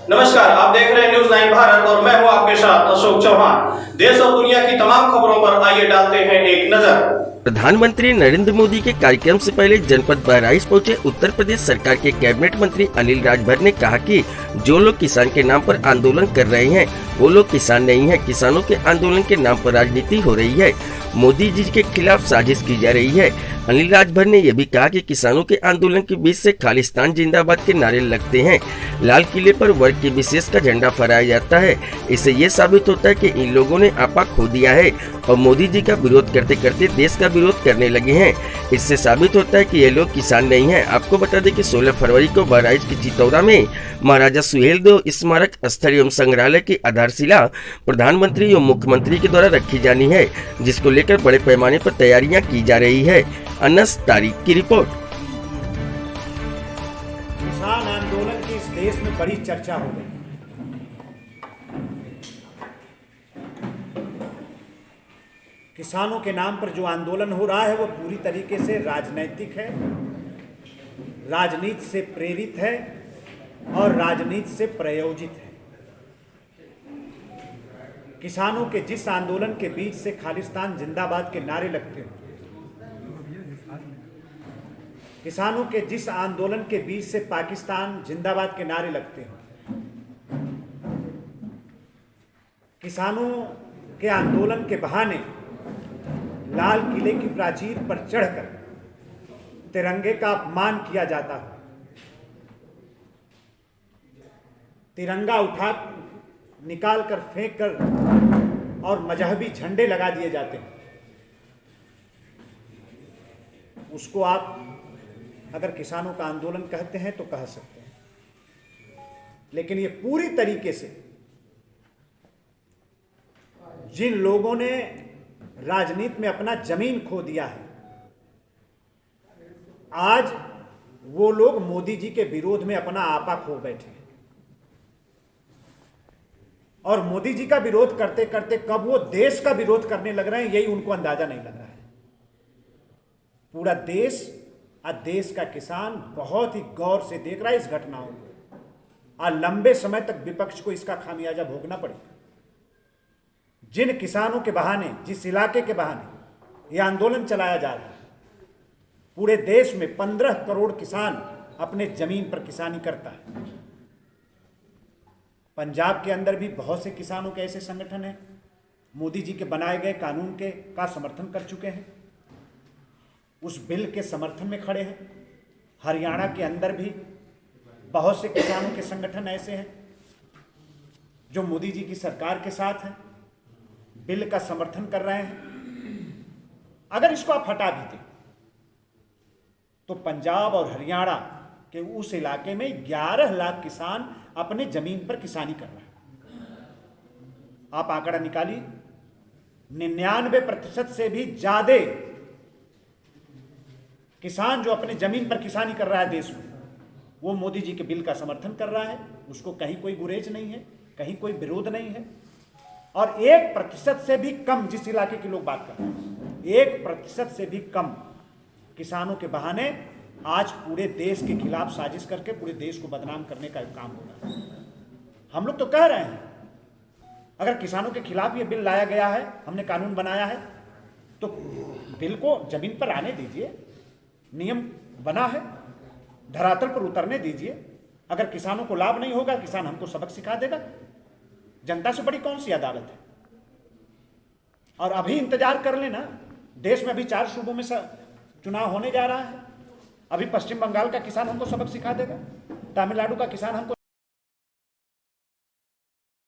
नमस्कार, आप देख रहे हैं न्यूज़ 9 भारत और मैं हूं आपके साथ अशोक चौहान। देश और दुनिया की तमाम खबरों पर आइए डालते हैं एक नजर। प्रधानमंत्री नरेंद्र मोदी के कार्यक्रम से पहले जनपद बहराइच पहुंचे उत्तर प्रदेश सरकार के कैबिनेट मंत्री अनिल राजभर ने कहा कि जो लोग किसान के नाम पर आंदोलन कर रहे हैं वो लोग किसान नहीं है। किसानों के आंदोलन के नाम पर राजनीति हो रही है। मोदी जी के खिलाफ साजिश की जा रही है। अनिल राजभर ने यह भी कहा कि किसानों के आंदोलन के बीच से खालिस्तान जिंदाबाद के नारे लगते हैं। लाल किले पर वर्ग के विशेष का झंडा फहराया जाता है। इससे ये साबित होता है कि इन लोगों ने आपा खो दिया है और मोदी जी का विरोध करते करते देश का विरोध करने लगे हैं। इससे साबित होता है कि ये लोग किसान नहीं हैं। आपको बता दें कि 16 फरवरी को बहराइच की चितौरा में महाराजा सुहेलदेव स्मारक स्थल एवं संग्रहालय की आधारशिला प्रधानमंत्री एवं मुख्यमंत्री के द्वारा रखी जानी है, जिसको लेकर बड़े पैमाने पर तैयारियां की जा रही है। अनस तारिक की रिपोर्ट। किसान आंदोलन की इस देश में बड़ी चर्चा हो गई। किसानों के नाम पर जो आंदोलन हो रहा है वो पूरी तरीके से राजनैतिक है, राजनीति से प्रेरित है और राजनीति से प्रायोजित है। किसानों के जिस आंदोलन के बीच से खालिस्तान जिंदाबाद के नारे लगते हैं, किसानों के जिस आंदोलन के बीच से पाकिस्तान जिंदाबाद के नारे लगते हैं, किसानों के आंदोलन के बहाने लाल किले की प्राचीर पर चढ़कर तिरंगे का अपमान किया जाता है, तिरंगा उठा निकाल कर फेंक कर और मजहबी झंडे लगा दिए जाते हैं। उसको आप अगर किसानों का आंदोलन कहते हैं तो कह सकते हैं, लेकिन ये पूरी तरीके से जिन लोगों ने राजनीति में अपना जमीन खो दिया है, आज वो लोग मोदी जी के विरोध में अपना आपा खो बैठे हैं और मोदी जी का विरोध करते करते कब वो देश का विरोध करने लग रहे हैं, यही उनको अंदाजा नहीं लग रहा है। पूरा देश और देश का किसान बहुत ही गौर से देख रहा है इस घटनाओं को और लंबे समय तक विपक्ष को इसका खामियाजा भोगना पड़ेगा। जिन किसानों के बहाने, जिस इलाके के बहाने यह आंदोलन चलाया जा रहा है, पूरे देश में 15 करोड़ किसान अपने जमीन पर किसानी करता है। पंजाब के अंदर भी बहुत से किसानों के ऐसे संगठन हैं, मोदी जी के बनाए गए कानून के का समर्थन कर चुके हैं, उस बिल के समर्थन में खड़े हैं। हरियाणा के अंदर भी बहुत से किसानों के संगठन ऐसे हैं जो मोदी जी की सरकार के साथ हैं, बिल का समर्थन कर रहे हैं। अगर इसको आप हटा देते तो पंजाब और हरियाणा के उस इलाके में 11 लाख किसान अपने जमीन पर किसानी कर रहे हैं। आप आंकड़ा निकालिए, 99% से भी ज्यादा किसान जो अपने जमीन पर किसानी कर रहा है देश में, वो मोदी जी के बिल का समर्थन कर रहा है। उसको कहीं कोई गुरेज नहीं है, कहीं कोई विरोध नहीं है। और 1% से भी कम, जिस इलाके के लोग बात कर रहे हैं, 1% से भी कम किसानों के बहाने आज पूरे देश के खिलाफ साजिश करके पूरे देश को बदनाम करने का काम हो रहा है। हम लोग तो कह रहे हैं अगर किसानों के खिलाफ ये बिल लाया गया है, हमने कानून बनाया है, तो बिल को जमीन पर आने दीजिए, नियम बना है, धरातल पर उतरने दीजिए। अगर किसानों को लाभ नहीं होगा, किसान हमको सबक सिखा देगा। जनता से बड़ी कौन सी अदालत है? और अभी इंतजार कर लेना, देश में अभी 4 सूबों में चुनाव होने जा रहा है। अभी पश्चिम बंगाल का किसान हमको सबक सिखा देगा, तमिलनाडु का किसान हमको